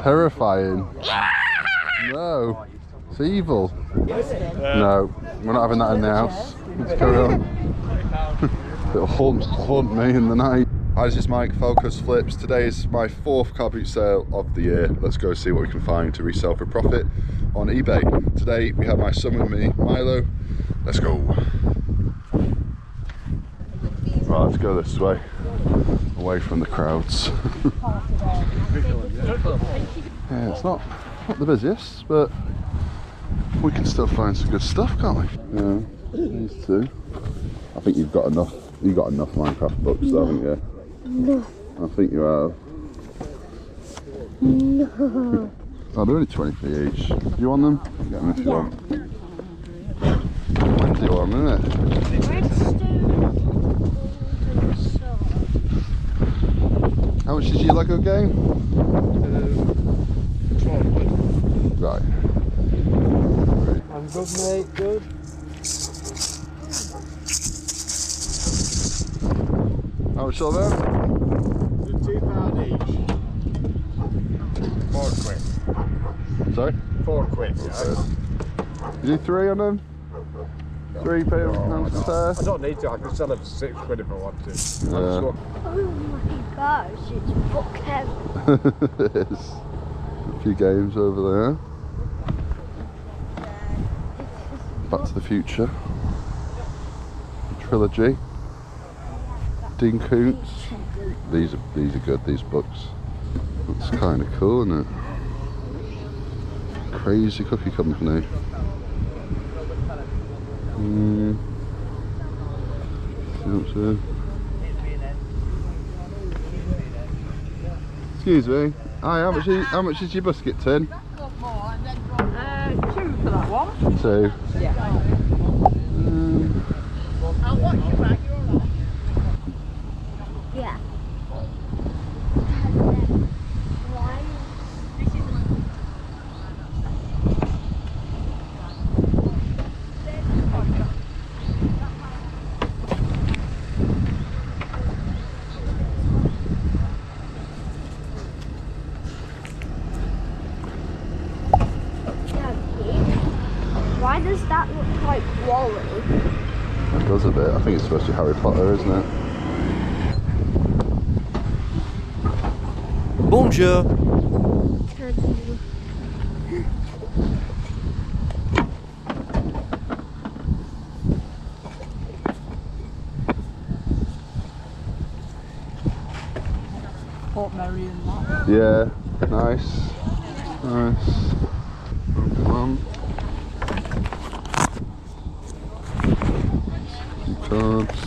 Terrifying. No, it's evil. No, we're not having that in the house. Let's carry on. It'll haunt me in the night. Hi, this is Mike, Focus Flips. Today is my 4th car boot sale of the year. Let's go see what we can find to resell for profit on eBay. Today we have my son with me, Milo. Let's go. Right, let's go this way, away from the crowds. Yeah, it's not the busiest, but we can still find some good stuff, can't we? Yeah, these two. I think you've got enough. You got enough Minecraft books, though, haven't you? No. I think you have. No. Oh, they're only 20p each. Do you want them? Get them if you want. Wednesday one, isn't it? How much is your Lego game? 12 quid. Right. I'm good, mate, good. How much are they? £2 each. 4 quid. Sorry? 4 quid, yeah. You do 3 on them? £3 a pair? I don't need to, I can sell them for 6 quid if I want to. Yeah. Oh my gosh, it's book heavy. It is. A few games over there. Back to the Future. Trilogy. Dean Koontz. These are good, these books. That's kind of cool, isn't it? Crazy Cookie Company. Excuse me. Hi, how much is your biscuit tin? 2 for that one. 2. Yeah. I'll watch you back, you're alright. Yeah. Why does that look like Wally? It does a bit. I think it's supposed to be Harry Potter, isn't it? Bonjour. Port Mary and that. Yeah, nice. Nice. Come on. Some cards.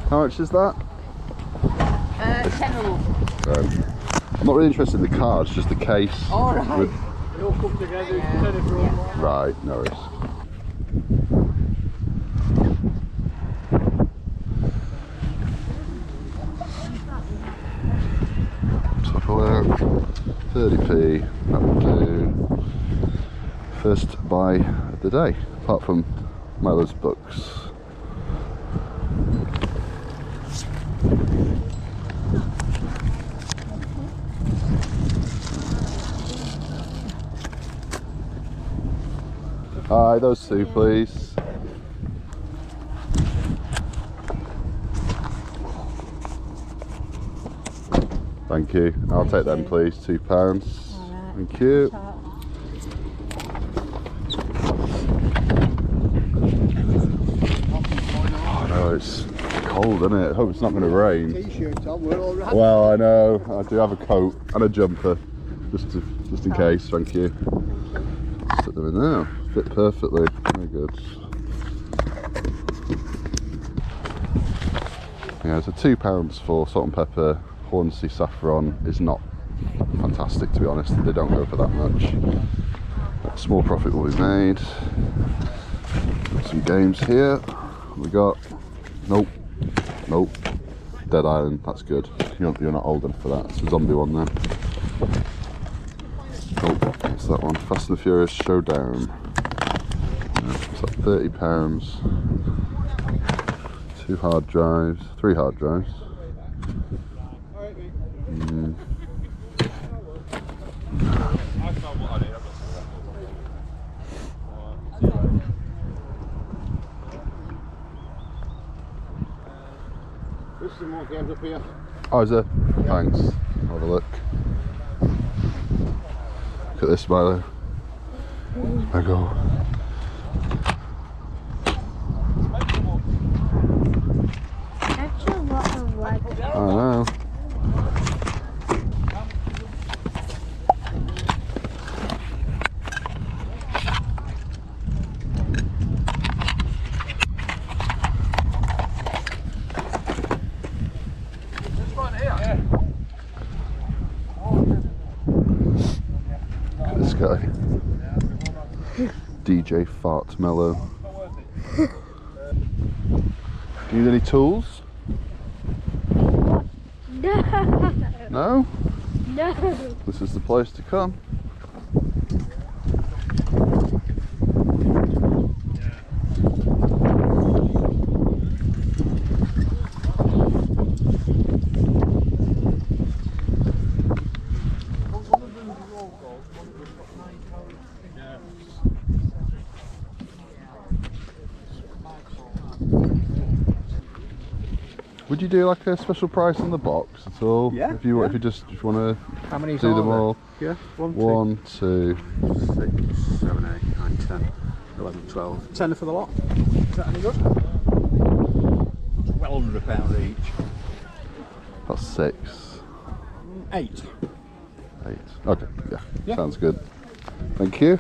How much is that? 10 or I'm not really interested in the cards, just the case. Alright. With... They all come together, you can turn it for all. Right, no worries. Top of that. 30p, that will do. First buy of the day, apart from Milo's books. Hi, those 2 please. Thank you. I'll take them please, £2. Thank you. Oh no, it's cold, isn't it? I hope it's not going to rain. T-shirt on, we're all right. Well, I know. I do have a coat and a jumper, just in case. Thank you. Put them in there. Fit perfectly. Very good. Yeah, so £2 for salt and pepper. Hornsey saffron is not fantastic, to be honest. They don't go for that much. A small profit will be made. Got some games here. We got, nope, Dead Island, that's good. You're not old enough for that. It's a zombie one then. Oh, what's that one? Fast and the Furious Showdown. It's like £30. 2 hard drives, 3 hard drives. There's some more games up here. Oh, is there? Thanks. Have a look. Look at this, Milo. There we go. That's a lot of work. I know. This guy, DJ Fart Mellow. Do you need any tools? No. No? No. This is the place to come. Would you do like a special price on the box at all? Yeah, If you yeah. if you want to How many do them all. Yeah, 1, 2. 6, 7, 8, 9, 10, 11, 12. 10 for the lot. Is that any good? £1,200 each. That's 6. 8. 8. Okay, yeah, Yeah. sounds good. Thank you.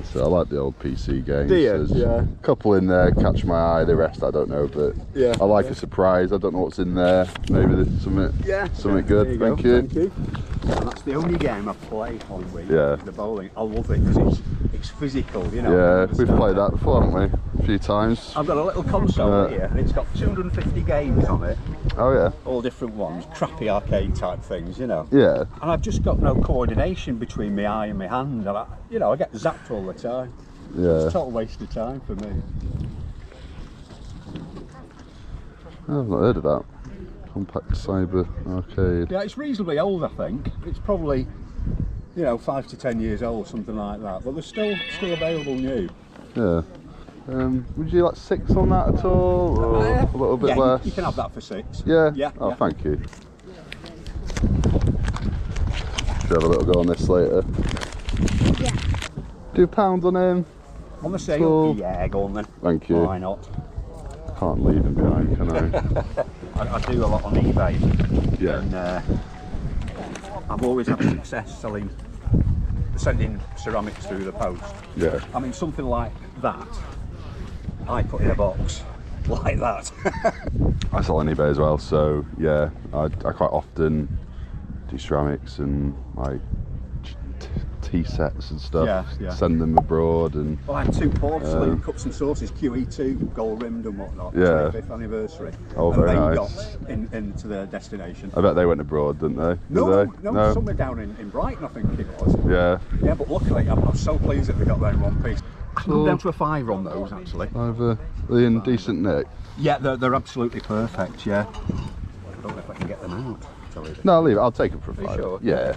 So I like the old PC games. Do you? There's Yeah. a couple in there catch my eye, the rest I don't know, but Yeah. I like a surprise. I don't know what's in there. Maybe there's something There good. you Thank go. you. Thank you. And that's the only game I play on Wii. Yeah. The bowling. I love it because it's physical, you know. Yeah, we've played that before, haven't we? A few times. I've got a little console here and it's got 250 games on it. Oh yeah. All different ones, crappy arcade type things, you know. Yeah. And I've just got no coordination between my eye and my hand. And I get zapped all the time. Yeah. It's a total waste of time for me. I've not heard of that. Compact Cyber Arcade. Yeah, it's reasonably old, I think. It's probably, 5 to 10 years old, something like that. But they're still available new. Yeah. Would you like 6 on that at all, or a little bit Yeah, less? you can have that for 6. Yeah. Yeah. Oh, yeah. thank you. Should have a little go on this later. Yeah. Do £1 on him. On the sale? So- Yeah, go on then. Thank you. Why not? Can't leave him behind, can I? I do a lot on eBay. Yeah. And I've always had success sending ceramics through the post. Yeah. I mean, something like that, I put in a box like that. I sell on eBay as well, so yeah, I quite often do ceramics and like tea sets and stuff. Yeah, yeah. Send them abroad and Well, I had 2 porcelain cups and saucers, QE2, gold rimmed and whatnot. Yeah. 25th anniversary. Oh, and very they nice. got into their destination. I bet they went abroad, didn't they? No, Did they? no, somewhere down in Brighton, I think it was. Yeah. Yeah, but luckily, I'm so pleased that they got that in one piece. I can So- go down to a 5 on those, actually. Are they in decent nick? Yeah, they're absolutely perfect, yeah. I don't know if I can get them out. Tell you. No, I'll leave it. I'll take them for a Are you £5. sure? Yeah.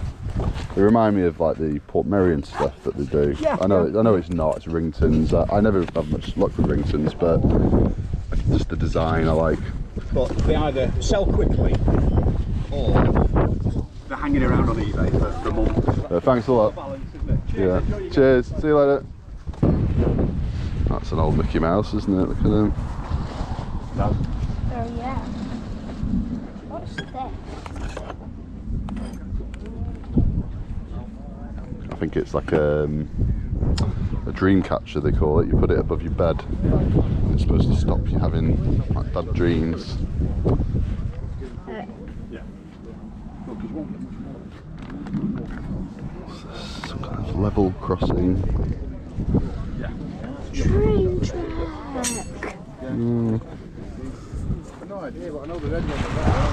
They remind me of like the Port Merion stuff that they do. Yeah, I know. yeah. I know it's not. It's Ringtons. I never have much luck with Ringtons, but just the design I like. But they either sell quickly or they're hanging around on eBay for months. Thanks a lot. Balance, isn't it? Yeah. Enjoy your Cheers. See you later. That's an old Mickey Mouse, isn't it? Look at him. No. Oh yeah. What's this? I think it's like a dream catcher, they call it. You put it above your bed. And it's supposed to stop you having like bad dreams. Yeah. Some kind of level crossing. Yeah. Train track. No idea, but I know the red ones are there.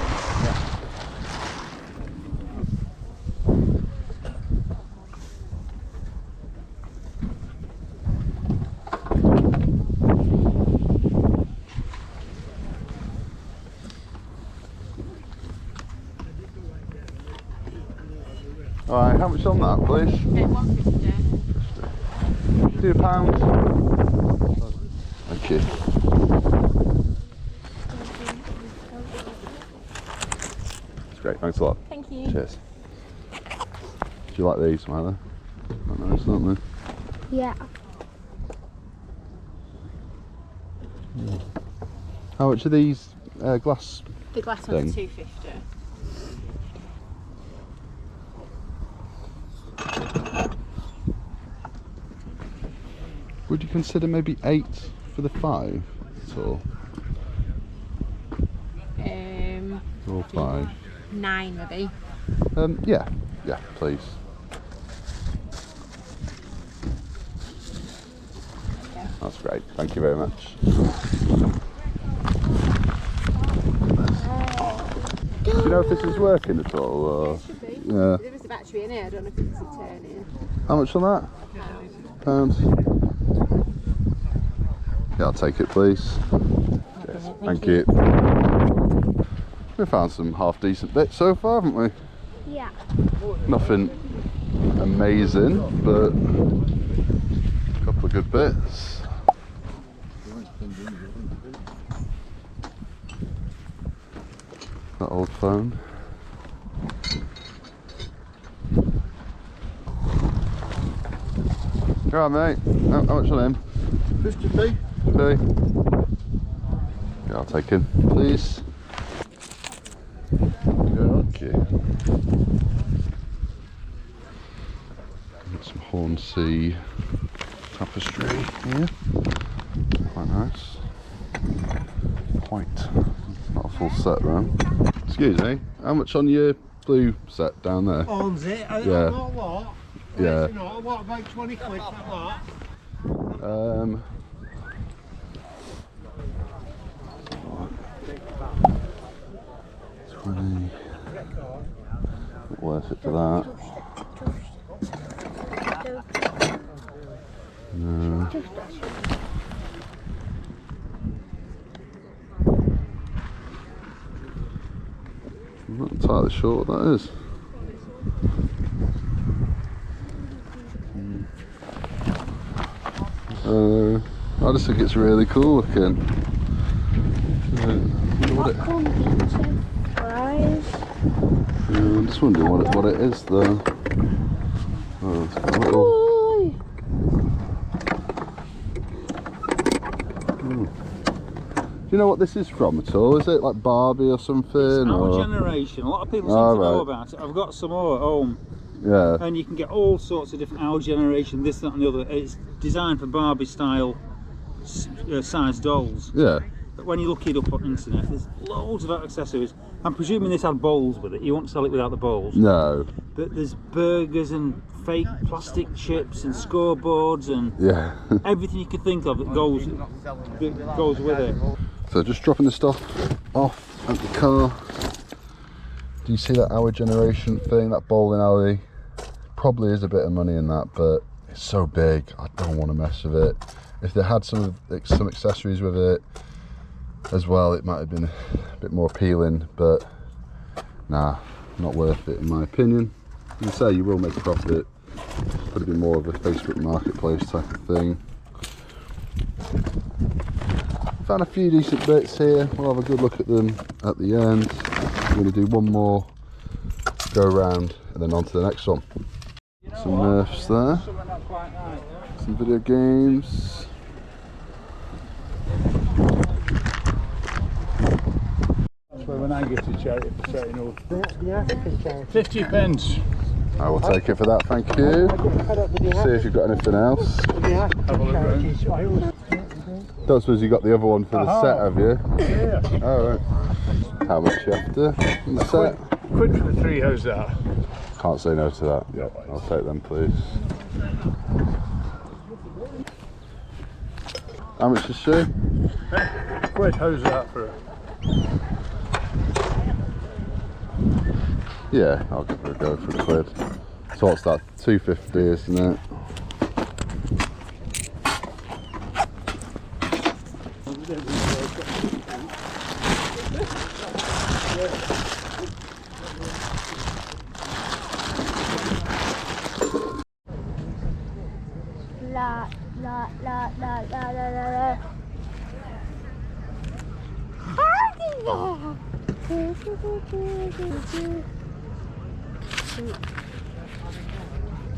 Alright, how much on that, please? £1.50. £2. Thank you. That's great, thanks a lot. Thank you. Cheers. Do you like these, Mother? Quite nice, aren't they? Yeah. How much are these glass? The glass Thing. one's £2.50. Would you consider maybe 8 for the 5 at all? Or 5? 9 maybe. Yeah, please. Yeah. That's great. Thank you very much. Do you know if this is working at all? Or? It should be. Yeah. There is a battery in here. I don't know if it's turning. How much on that? Pounds. Yeah, I'll take it, please. Cheers. Thank you. We found some half decent bits so far, haven't we? Yeah. Nothing amazing, but a couple of good bits. That old phone. You alright, mate? How much on him? 50p. Okay. Yeah, I'll take him, please. Okay. Got some Hornsea tapestry here. Quite nice. White. Not a full set though. Excuse me, how much on your blue set down there? Owns it? Yeah. Not a lot. Yeah. It's not. What, about 20 quid for that? 20. Not worth it for that. No. I'm not entirely sure what that is. I just think it's really cool looking. I wonder what it, I'm just wondering what it is though. Oh, it's got a little. Do you know what this is from at all? Is it like Barbie or something? Our generation. A lot of people seem to know about it. I've got some more at home. Yeah. And you can get all sorts of different our generation, this, that and the other. It's designed for Barbie style size dolls. Yeah. But when you look it up on the internet, there's loads of accessories. I'm presuming this had bowls with it. You won't sell it without the bowls. No. But there's burgers and fake plastic chips and scoreboards and Yeah. everything you could think of that goes with it. So just dropping the stuff off at the car. Do you see that our generation thing, that bowling alley? Probably is a bit of money in that, but it's so big, I don't want to mess with it. If they had some accessories with it as well, it might have been a bit more appealing, but nah, not worth it in my opinion. You say you will make a profit, could be more of a Facebook marketplace type of thing. Found a few decent bits here. We'll have a good look at them at the end. I'm going to do one more go around and then on to the next one. Some Nerfs there, some video games. That's where when I get to charity for setting up. 50 pence. I will take it for that, thank you. See if you've got anything else. Have a look around. Don't suppose you got the other one for the set, have you? Yeah. Alright. How much you after in the set? Quid for the tree, how's that? Can't say no to that. Yeah. I'll take them, please. How much is she? quid, how's that for it? Yeah, I'll give her a go for a quid. So what's that? 250, isn't it? La la la la la la la la.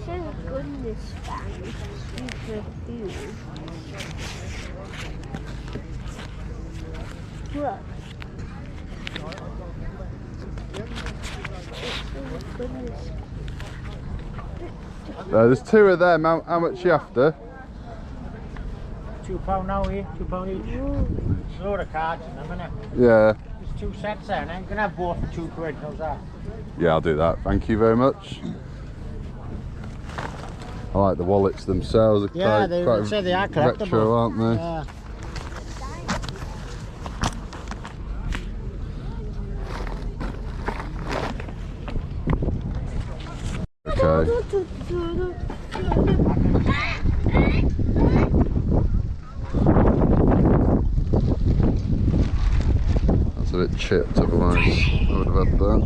Thank goodness, fans. Super huge. Look. Thank goodness. There's two of them. How much you after? £2 now here, £2 each. There's a load of cards in them, innit? Yeah. There's 2 sets there, and I'm gonna have both for £2, how's that? Yeah, I'll do that. Thank you very much. I like the wallets themselves. They're Yeah, quite, they quite say they are collectible. retro, aren't they? Yeah. Okay. That's a bit chipped, otherwise I would have had that.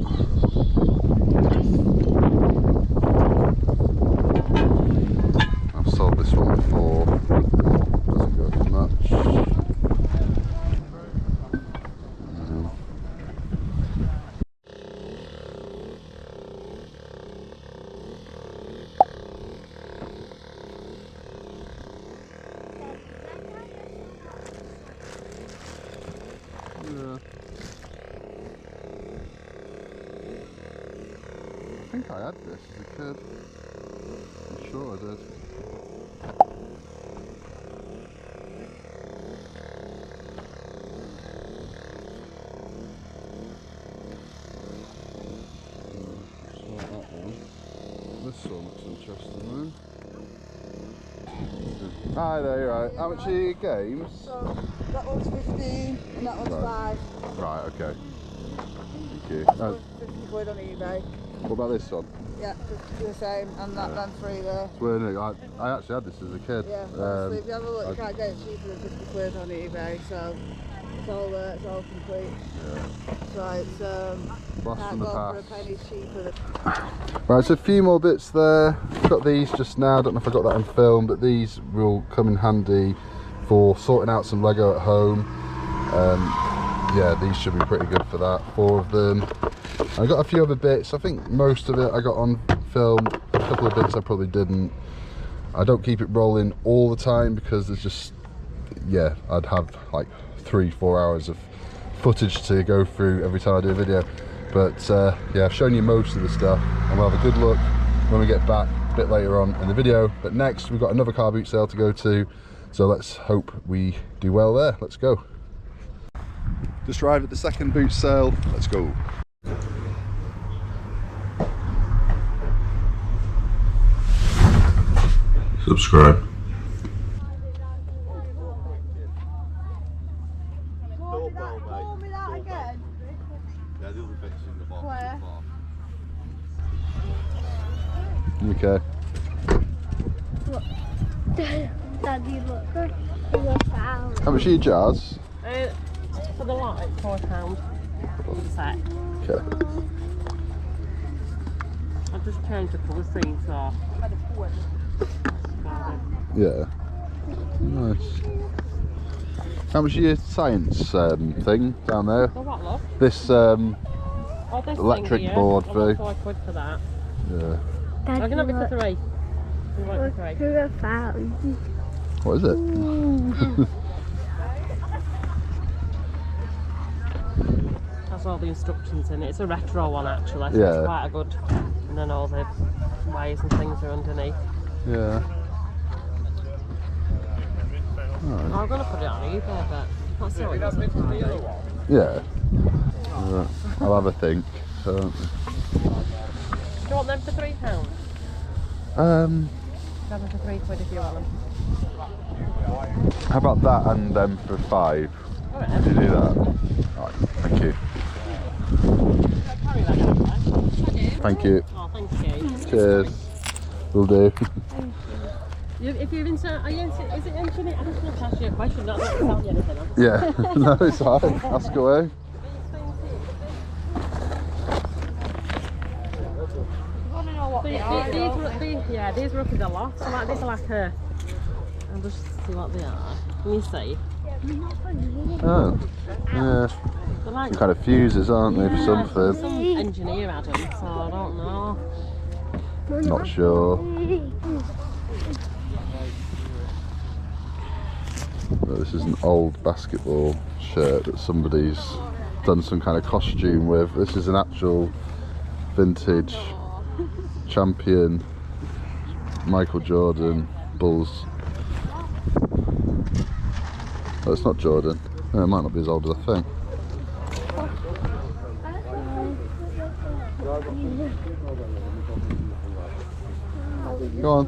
I've sold this one before. Doesn't go for much. I think I had this as a kid. I'm sure I did. Saw that one. This one looks interesting though. Hi there, you're right. How much are your games? So that one's 15 and that one's Right. 5. Right, okay. Thank you. So 50 quid on eBay. What about this one? Yeah, 50 the same, and that then 3 there. It's weird, isn't it? I actually had this as a kid. Yeah, obviously if you have a look, you can't get it cheaper than 50 quid on eBay, so it's all there, it's all complete. Yeah. So it's, Blast can't from the go for a past. penny cheaper than... Right, so a few more bits there. Got these just now, don't know if I got that on film, but these will come in handy for sorting out some Lego at home. Yeah, these should be pretty good for that, 4 of them. I got a few other bits. I think most of it I got on film. A couple of bits I probably didn't. I don't keep it rolling all the time because there's just, yeah, I'd have like 3-4 hours of footage to go through every time I do a video. But yeah, I've shown you most of the stuff, and we'll have a good look when we get back a bit later on in the video. But next we've got another car boot sale to go to, so let's hope we do well there. Let's go. Just arrived at the second boot sale. Let's go. Subscribe. Call me that again. Yeah, the other bits in the box. Where? Okay. Daddy, look. Look out. How much are your jars? For the lot, it's £4 set. Okay. I just changed the colour scheme, so. Yeah. Nice. How much are your science thing down there? Oh, what, love? This Oh, this electric thing here. board I thing. want £4 for that. Yeah. Daddy, I'm going to have it for look. 3. You want it for 3? Look at fountain. What is it? Has all the instructions in it. It's a retro one actually, so Yeah. it's quite a good. And then all the wires and things are underneath. Yeah. Alright. I'm going to put it on eBay, but I'll see what it does. Yeah. Alright. I'll have a think. So, Do you want them for £3? Have them for £3 if you want them. how about that and them for 5? Could you do that? Alright, thank you. Thank you. Oh, thank you. Cheers. Will do. If you're into, are you into, is it engineering? I just want to ask you a question, not tell you anything. Yeah, no, it's fine. Ask away. These were up in the lot. So like these are like a. I'll just see what they are. Can you see? Oh, yeah. They're like, Some kind of fuses, aren't they, for something? some engineer had them, so I don't know. Not sure. But this is an old basketball shirt that somebody's done some kind of costume with. This is an actual vintage champion Michael Jordan Bulls. Oh, it's not Jordan. No, it might not be as old as I think. Go on.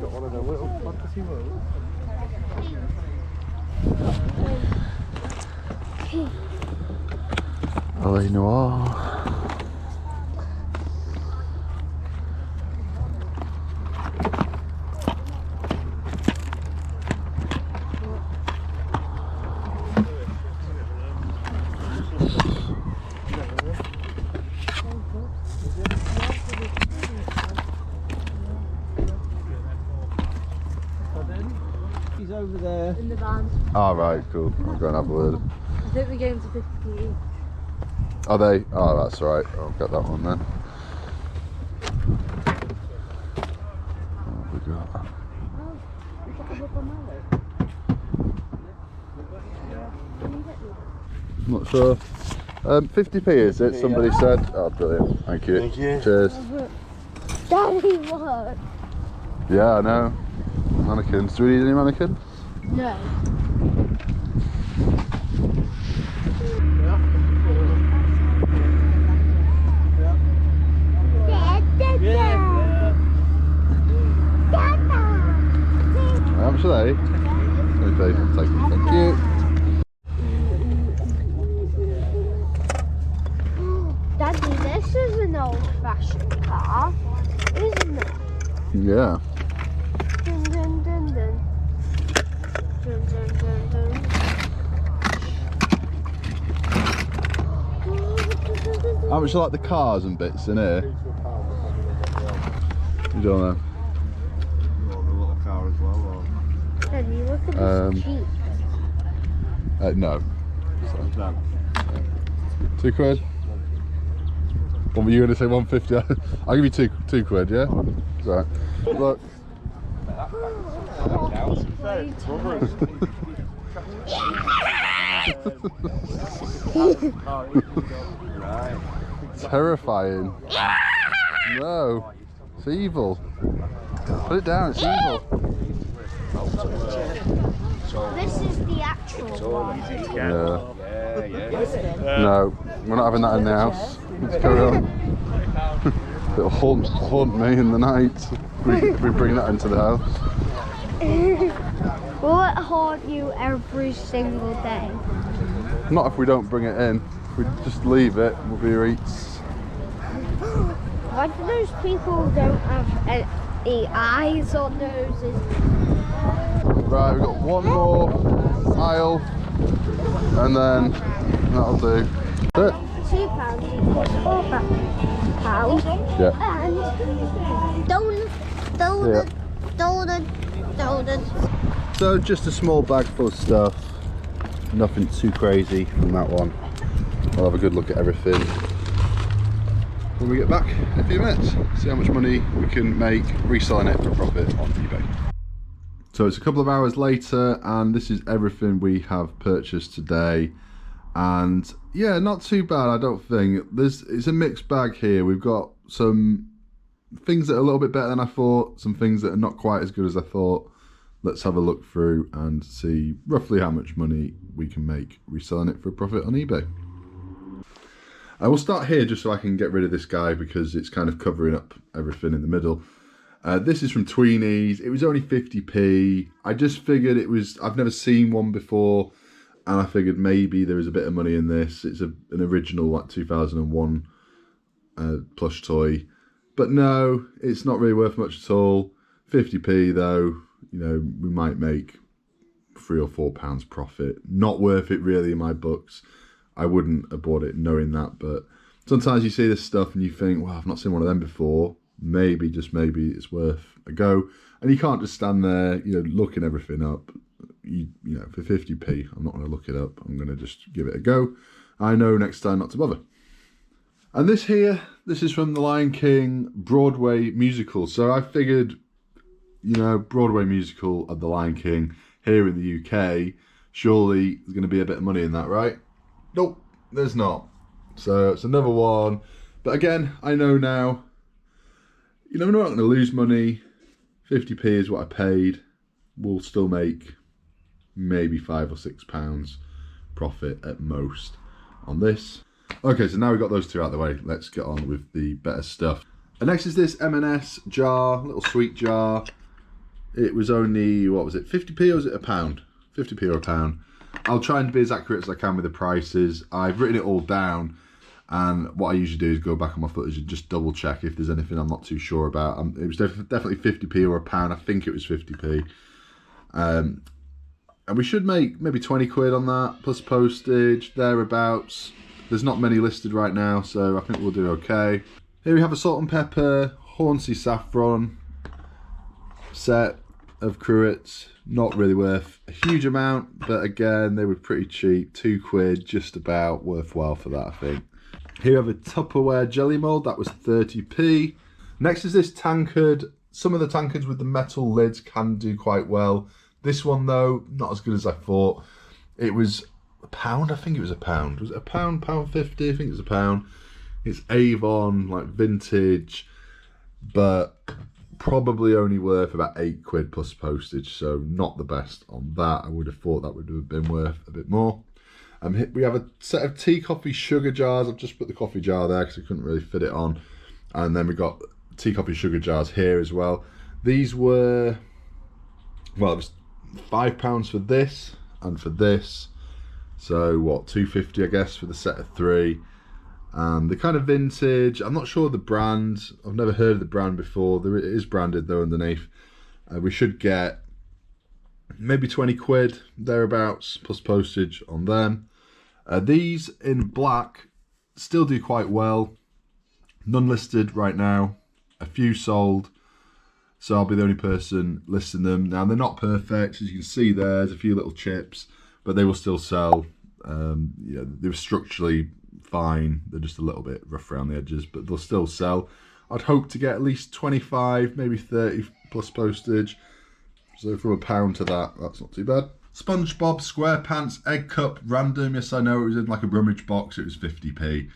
LA Noir. He's over there. In the van. Oh, right, cool. I'll go and have a word. I think we're going to 50. Are they? Oh, that's right. I'll get that one then. What have we got? I'm not sure. 50p is it? Somebody said. Oh, brilliant. Thank you. Thank you. Cheers. Daddy, what? Yeah, I know. Mannequins. Do we need any mannequins? No. How much are they? Okay, I'll take them. Thank you. Daddy, this is an old-fashioned car, isn't it? Yeah. Dun, dun, dun, dun. Dun, dun, dun, dun. How much are like the cars and bits in here? You don't know. Daddy, look at this Jeep. No. So, yeah. £2. What were you going to say? 150? I'll give you two quid, yeah? Right. Look. Terrifying. No. It's evil. Put it down, it's evil. This is the actual one. Yeah. No, we're not having that in the house. Let's carry on. It'll haunt me in the night if we bring that into the house. Will it haunt you every single day? Not if we don't bring it in. If we just leave it, we'll be eats. Why do those people don't have any eyes or noses? Right, we've got one more aisle, and then that'll do. That's it. £2 equals £4. Yeah. And donut. So just a small bag full of stuff. Nothing too crazy from that one. I'll have a good look at everything when we get back in a few minutes. See how much money we can make reselling it for a profit on eBay. So it's a couple of hours later and this is everything we have purchased today. And yeah, not too bad, I don't think. It's a mixed bag here. We've got some things that are a little bit better than I thought, some things that are not quite as good as I thought. Let's have a look through and see roughly how much money we can make reselling it for a profit on eBay. I will start here just so I can get rid of this guy because it's kind of covering up everything in the middle. This is from Tweenies. It was only 50p. I just figured it was, I've never seen one before. and I figured maybe there is a bit of money in this. It's an original like 2001 plush toy, but no, it's not really worth much at all. 50p though, you know, we might make £3 or £4 profit. Not worth it really in my books. I wouldn't have bought it knowing that, but sometimes you see this stuff and you think, well, I've not seen one of them before. Maybe, just maybe, it's worth a go. And you can't just stand there, you know, looking everything up. You know, for 50p, I'm not going to look it up. I'm going to just give it a go. I know next time not to bother. And this here, this is from the Lion King Broadway musical. So I figured, you know, Broadway musical of the Lion King here in the UK, surely there's going to be a bit of money in that, right? Nope, there's not. So it's another one. But again, I know now, you know, we're not going to lose money. 50p is what I paid. We'll still make maybe £5 or £6 profit at most on this. Okay, so now we've got those two out of the way. Let's get on with the better stuff. And next is this M&S jar, little sweet jar. It was only, what was it, 50p or was it £1? 50p or £1. I'll try and be as accurate as I can with the prices. I've written it all down, and what I usually do is go back on my footage and just double check if there's anything I'm not too sure about. It was definitely 50p or £1. I think it was 50p. And we should make maybe 20 quid on that, plus postage, thereabouts. There's not many listed right now, so I think we'll do okay. Here we have a salt and pepper, Hornsey saffron set of cruets. Not really worth a huge amount, but again, they were pretty cheap. 2 quid, just about worthwhile for that, I think. Here we have a Tupperware jelly mould, that was 30p. Next is this tankard. Some of the tankards with the metal lids can do quite well. This one though, not as good as I thought. It was £1, I think it was £1. Was it £1, £1.50? I think it was £1. It's Avon, like vintage, but probably only worth about 8 quid plus postage, so not the best on that. I would have thought that would have been worth a bit more. We have a set of tea, coffee, sugar jars. I've just put the coffee jar there because I couldn't really fit it on. And then we got tea, coffee, sugar jars here as well. These were, well, it was £5 for this and for this. So what, £2.50 I guess for the set of 3. They're kind of vintage. I'm not sure of the brand. I've never heard of the brand before. It is branded though underneath. We should get maybe 20 quid thereabouts plus postage on them. These in black still do quite well. None listed right now. A few sold. So I'll be the only person listing them. Now they're not perfect. As you can see there's a few little chips, but they will still sell. You know, they're structurally fine. They're just a little bit rough around the edges, but they'll still sell. I'd hope to get at least 25, maybe 30 plus postage. So from £1 to that, that's not too bad. SpongeBob SquarePants Egg Cup random. Yes, I know it was in like a rummage box. It was 50p.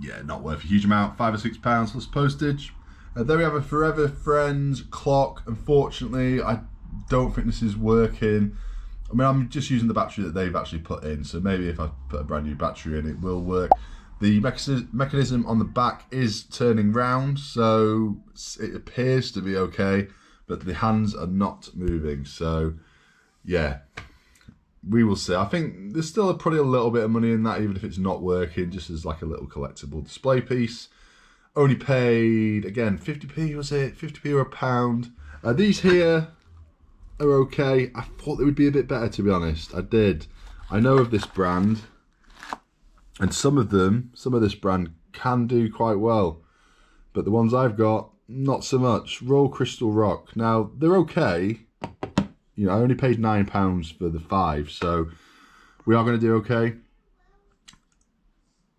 Yeah, not worth a huge amount. £5 or £6 plus postage. There we have a Forever Friends clock. Unfortunately, I don't think this is working. I mean, I'm just using the battery that they've actually put in, so maybe if I put a brand new battery in, it will work. The mechanism on the back is turning round, so it appears to be okay, but the hands are not moving, so yeah, we will see. I think there's still probably a little bit of money in that, even if it's not working, just as like a little collectible display piece. Only paid, again, 50p, was it? 50p or £1. These here are okay. I thought they would be a bit better, to be honest. I did. I know of this brand, and some of this brand can do quite well, but the ones I've got, not so much. Royal Crystal Rock. Now, they're okay. You know, I only paid £9 for the 5, so we are going to do okay.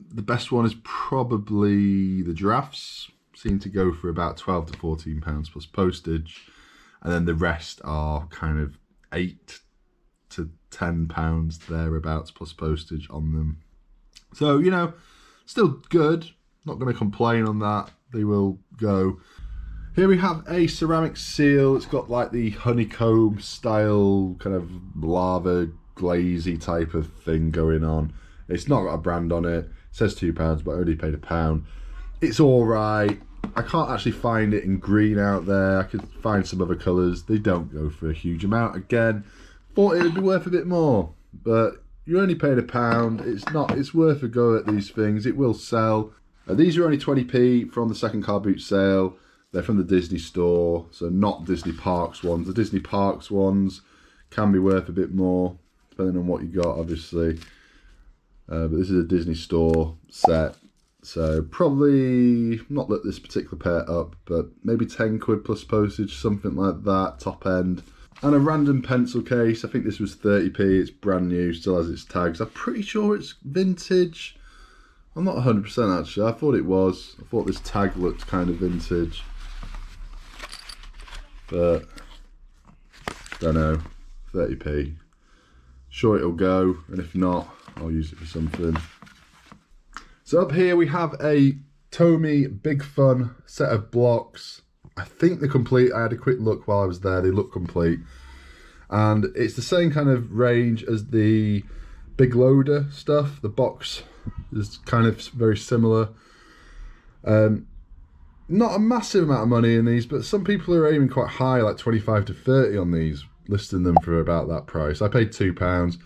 The best one is probably the giraffes. Seem to go for about £12 to £14 plus postage. And then the rest are kind of £8 to £10 thereabouts plus postage on them. So, you know, still good. Not going to complain on that. They will go. Here we have a ceramic seal. It's got like the honeycomb style kind of lava glazy type of thing going on. It's not got a brand on it. It says £2, but I only paid £1. It's all right. I can't actually find it in green out there. I could find some other colours. They don't go for a huge amount. Again, thought it would be worth a bit more. but you only paid £1. It's worth a go at these things. It will sell. These are only 20p from the second car boot sale. They're from the Disney store, so not Disney Parks ones. The Disney Parks ones can be worth a bit more, depending on what you got, obviously. But this is a Disney store set, so probably not look this particular pair up, but maybe 10 quid plus postage, something like that, top end. And a random pencil case. I think this was 30p. It's brand new, still has its tags. I'm pretty sure it's vintage. I'm not 100% actually. I thought it was. I thought this tag looked kind of vintage, but don't know. 30p. Sure it'll go, and if not, I'll use it for something. So up here we have a Tomy Big Fun set of blocks. I think they're complete. I had a quick look while I was there. They look complete. And it's the same kind of range as the Big Loader stuff. The box is kind of very similar. Not a massive amount of money in these, but some people are aiming quite high, like 25 to 30 on these, listing them for about that price. I paid £2.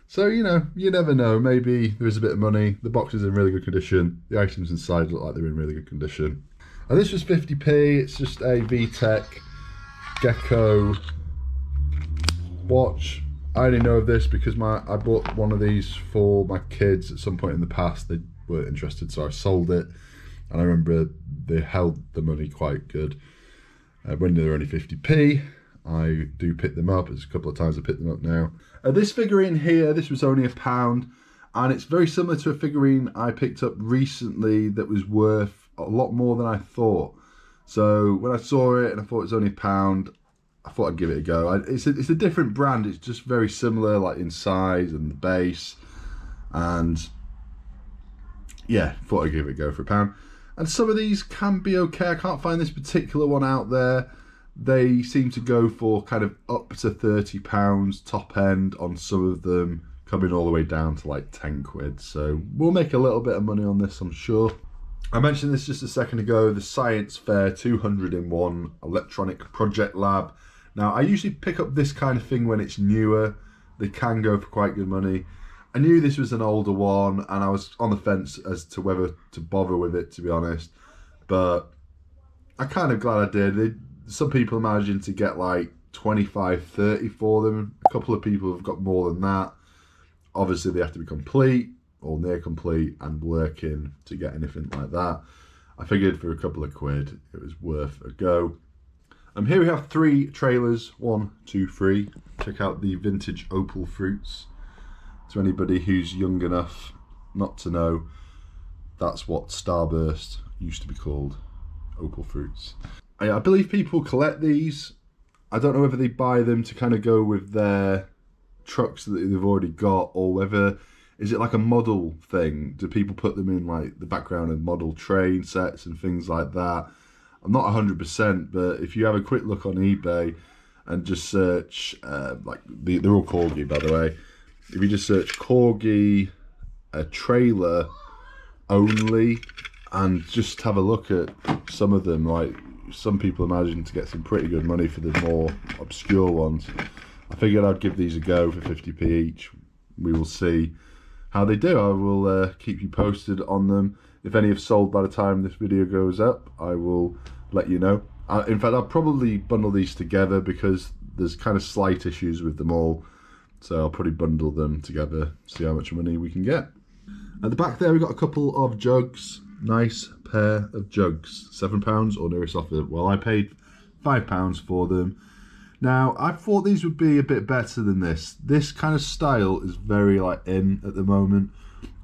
So, you know, you never know. Maybe there is a bit of money. The box is in really good condition. The items inside look like they're in really good condition. And this was 50p. It's just a VTech Gecko watch. I only know of this because I bought one of these for my kids at some point in the past. They weren't interested, so I sold it. And I remember they held the money quite good. When they're only 50p, I do pick them up. There's a couple of times I picked them up now. This figurine here, this was only £1, and it's very similar to a figurine I picked up recently that was worth a lot more than I thought. So when I saw it and I thought it was only £1, I thought I'd give it a go. It's a different brand. It's just very similar, like in size and the base, and yeah, thought I'd give it a go for £1. And some of these can be okay. I can't find this particular one out there. They seem to go for kind of up to £30 top end on some of them, coming all the way down to like 10 quid. So we'll make a little bit of money on this, I'm sure. I mentioned this just a second ago, the Science Fair 200-in-1 Electronic Project Lab. Now, I usually pick up this kind of thing when it's newer. They can go for quite good money. I knew this was an older one, and I was on the fence as to whether to bother with it, to be honest. But I'm kind of glad I did. Some people are managing to get like 25, 30 for them. A couple of people have got more than that. Obviously, they have to be complete or near complete and working to get anything like that. I figured for a couple of quid, it was worth a go. Here we have 3 trailers. 1, 2, 3. Check out the vintage opal fruits. To anybody who's young enough not to know, that's what Starburst used to be called, opal fruits. I believe people collect these. I don't know whether they buy them to kind of go with their trucks that they've already got, or whether, is it like a model thing? Do people put them in like the background of model train sets and things like that? I'm not 100%, but if you have a quick look on eBay and just search, they're all Corgi, by the way. If you just search Corgi trailer only and just have a look at some of them, like some people imagine to get some pretty good money for the more obscure ones. I figured I'd give these a go for 50p each. We will see how they do. I will keep you posted on them. If any have sold by the time this video goes up, I will let you know. In fact, I'll probably bundle these together because there's kind of slight issues with them all. So I'll probably bundle them together, see how much money we can get. At the back there, we've got a couple of jugs. Nice pair of jugs. £7 or nearest offer. Well, I paid £5 for them. Now, I thought these would be a bit better than this. This kind of style is very like in at the moment.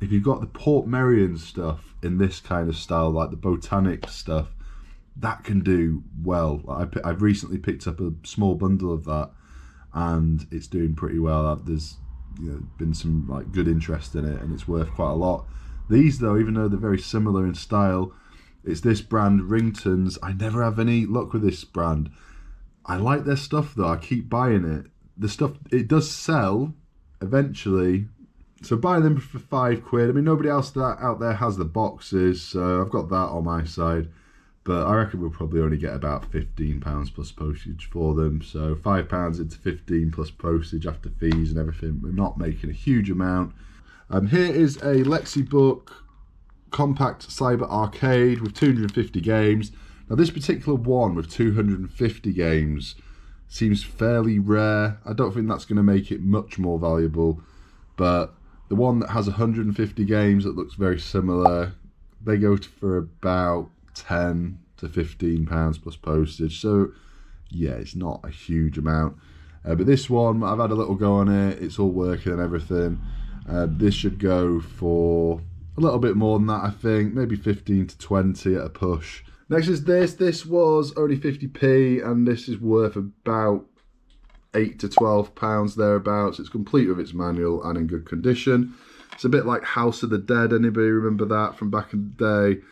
If you've got the Port Merion stuff in this kind of style, like the botanic stuff, that can do well. I've recently picked up a small bundle of that, and it's doing pretty well. There's been some like good interest in it, and it's worth quite a lot. These though, even though they're very similar in style, it's this brand Ringtons. I never have any luck with this brand. I like their stuff though. I keep buying it. The stuff, it does sell eventually, so buy them for £5. I mean, nobody else out there has the boxes, so I've got that on my side. but I reckon we'll probably only get about £15 plus postage for them. So £5 into 15 plus postage after fees and everything. We're not making a huge amount. Here is a Lexibook compact cyber arcade with 250 games. Now this particular one with 250 games seems fairly rare. I don't think that's going to make it much more valuable, but the one that has 150 games that looks very similar, they go for about £10 to £15 plus postage. So yeah, it's not a huge amount. But this one, I've had a little go on it. It's all working and everything. This should go for a little bit more than that, I think. Maybe 15 to 20 at a push. Next is this. This was only 50p, and this is worth about £8 to £12 thereabouts. It's complete with its manual and in good condition. It's a bit like House of the Dead. Anybody remember that from back in the day?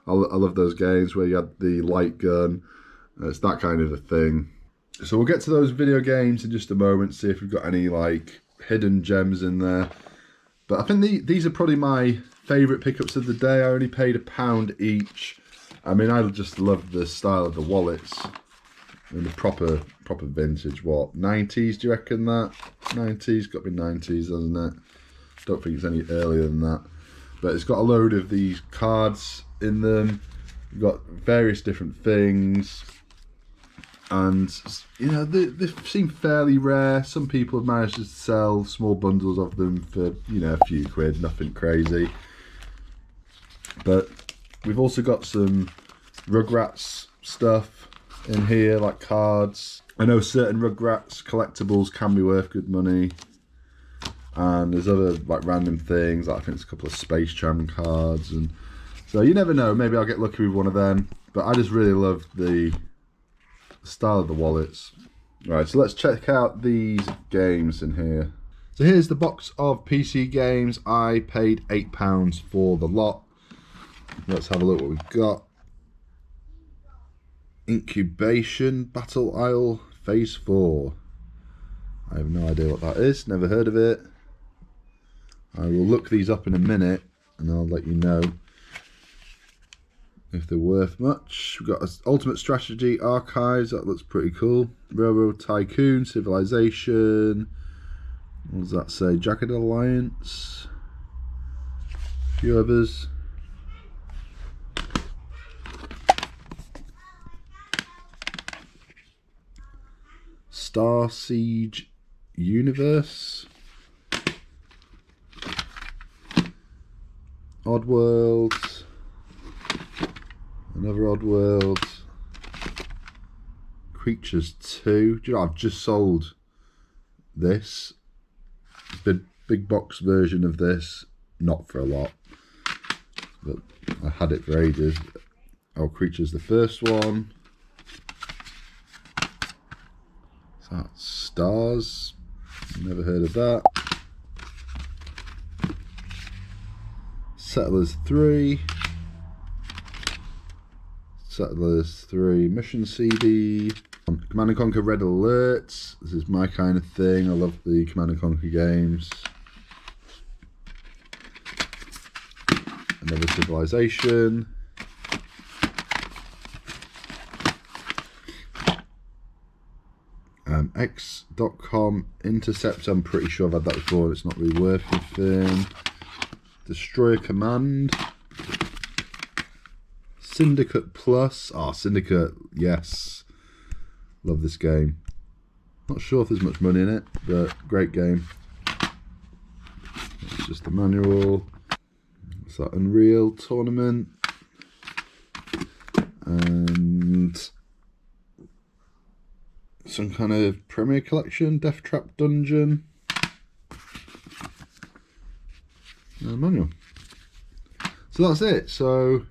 I love those games where you had the light gun. It's that kind of a thing. So we'll get to those video games in just a moment, see if we've got any like hidden gems in there. But I think these are probably my favourite pickups of the day. I only paid £1 each. I mean, I just love the style of the wallets and the proper vintage. What, 90s? Do you reckon that? 90s? Got to be 90s, doesn't it? Don't think it's any earlier than that. But it's got a load of these cards in them. You've got various different things, and you know they seem fairly rare. Some people have managed to sell small bundles of them for, you know, a few quid, nothing crazy. But we've also got some Rugrats stuff in here, like cards. I know certain Rugrats collectibles can be worth good money, and there's other like random things, like I think it's a couple of Space Jam cards, and so you never know, maybe I'll get lucky with one of them. But I just really love the style of the wallets. Right, so let's check out these games in here. So here's the box of PC games. I paid £8 for the lot. Let's have a look what we've got. Incubation Battle Isle Phase 4. I have no idea what that is, never heard of it. I will look these up in a minute and I'll let you know if they're worth much. We've got Ultimate Strategy Archives, that looks pretty cool. Railroad Tycoon, Civilization. What does that say? Jagged Alliance. A few others. Star Siege Universe. Oddworld. Another Oddworld. Creatures 2. Do you know, I've just sold this. The big box version of this. Not for a lot, but I had it for ages. Oh, Creatures, the first one. That's Stars. Never heard of that. Settlers 3. Settlers 3 Mission CD. Command & Conquer Red Alert. This is my kind of thing. I love the Command & Conquer games. Another Civilization. X.com Intercept. I'm pretty sure I've had that before. It's not really worth anything. Destroyer Command. Syndicate Plus. Ah, Syndicate, yes. Love this game. Not sure if there's much money in it, but great game. It's just the manual. It's that Unreal Tournament. And some kind of Premier Collection, Death Trap Dungeon. And a manual. So that's it. So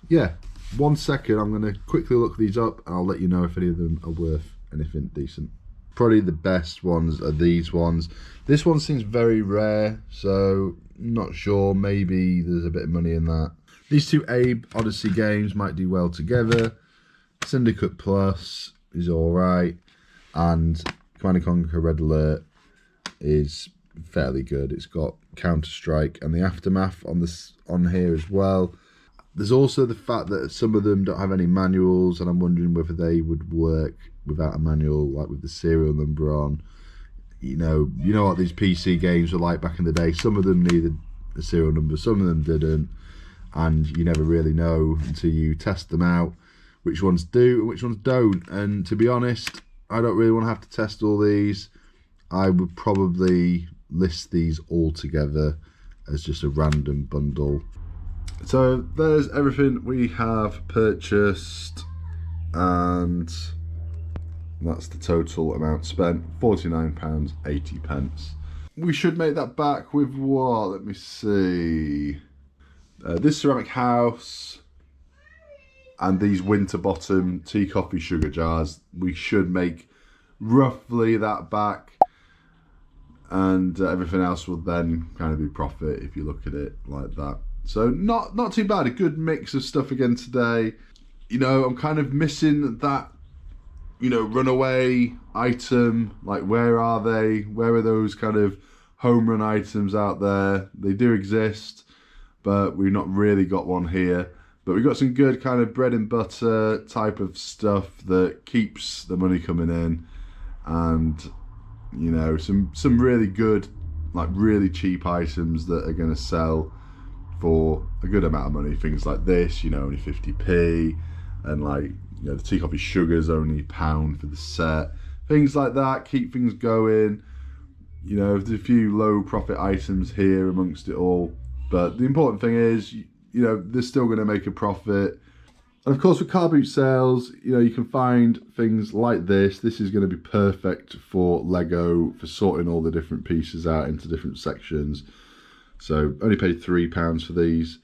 yeah, 1 second, I'm going to quickly look these up and I'll let you know if any of them are worth anything decent. Probably the best ones are these ones. This one seems very rare, so not sure, maybe there's a bit of money in that. These two Abe Odyssey games might do well together. Syndicate Plus is alright, and Command & Conquer Red Alert is fairly good. It's got Counter-Strike and the Aftermath on here as well. There's also the fact that some of them don't have any manuals, and I'm wondering whether they would work without a manual, like with the serial number on. You know what these PC games were like back in the day. Some of them needed a serial number, some of them didn't, and you never really know until you test them out which ones do and which ones don't. And to be honest, I don't really want to have to test all these. I would probably list these all together as just a random bundle. So there's everything we have purchased, and that's the total amount spent, £49.80. We should make that back with what? Let me see. This ceramic house and these Winterbottom tea, coffee, sugar jars. We should make roughly that back, and everything else will then kind of be profit if you look at it like that. So not too bad. A good mix of stuff again today. You know, I'm kind of missing that, you know, runaway item. Like, where are they? Where are those kind of home run items out there? They do exist, but we've not really got one here. But we've got some good kind of bread and butter type of stuff that keeps the money coming in, and you know, some really good, like really cheap items that are going to sell for a good amount of money. Things like this, you know, only 50p, and like, you know, the tea, coffee, sugar's only £1 for the set. Things like that keep things going. You know, there's a few low profit items here amongst it all, but the important thing is, you know, they're still going to make a profit. And of course, with car boot sales, you know, you can find things like this. This is going to be perfect for Lego, for sorting all the different pieces out into different sections. So only paid £3 for these.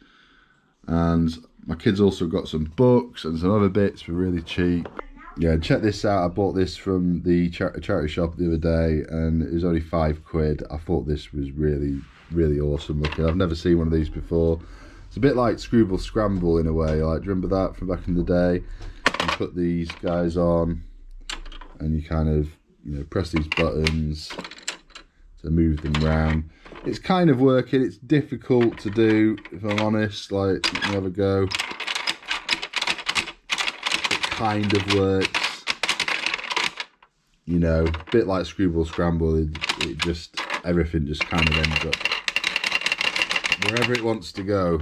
And my kids also got some books and some other bits for really cheap. Yeah, check this out. I bought this from the charity shop the other day, and it was only £5. I thought this was really, really awesome looking. I've never seen one of these before. It's a bit like Screwball Scramble in a way. Like, do you remember that from back in the day? You put these guys on, and you kind of, you know, press these buttons to move them around. It's kind of working. It's difficult to do, if I'm honest. Like, let me have a go. It kind of works. You know, a bit like Screwball Scramble. It just, everything just kind of ends up wherever it wants to go.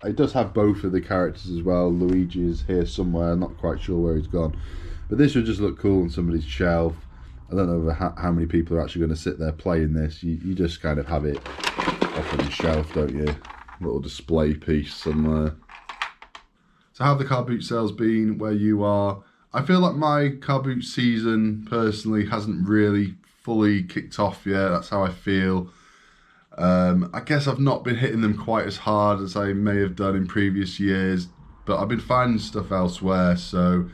It does have both of the characters as well. Luigi is here somewhere, I'm not quite sure where he's gone. But this would just look cool on somebody's shelf. I don't know how many people are actually going to sit there playing this. You just kind of have it up on your shelf, don't you? A little display piece somewhere. So how have the car boot sales been where you are? I feel like my car boot season personally hasn't really fully kicked off yet. That's how I feel. I guess I've not been hitting them quite as hard as I may have done in previous years, but I've been finding stuff elsewhere. So,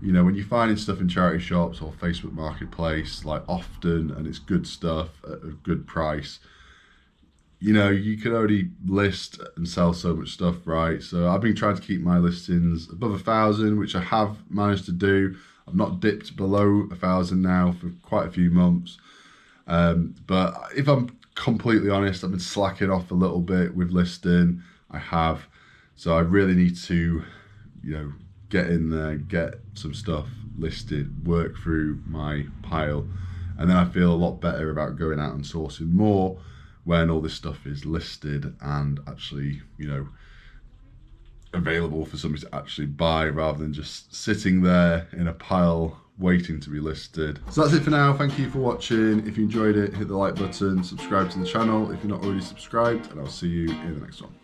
you know, when you're finding stuff in charity shops or Facebook Marketplace, like often, and it's good stuff at a good price, you know, you can only list and sell so much stuff, right? So I've been trying to keep my listings above 1,000, which I have managed to do. I've not dipped below 1,000 now for quite a few months. But if I'm completely honest, I've been slacking off a little bit with listing. I have. So I really need to, you know, get in there, get some stuff listed, work through my pile, and then I feel a lot better about going out and sourcing more when all this stuff is listed and actually, you know, available for somebody to actually buy, rather than just sitting there in a pile waiting to be listed. So that's it for now. Thank you for watching. If you enjoyed it, hit the like button, subscribe to the channel if you're not already subscribed, and I'll see you in the next one.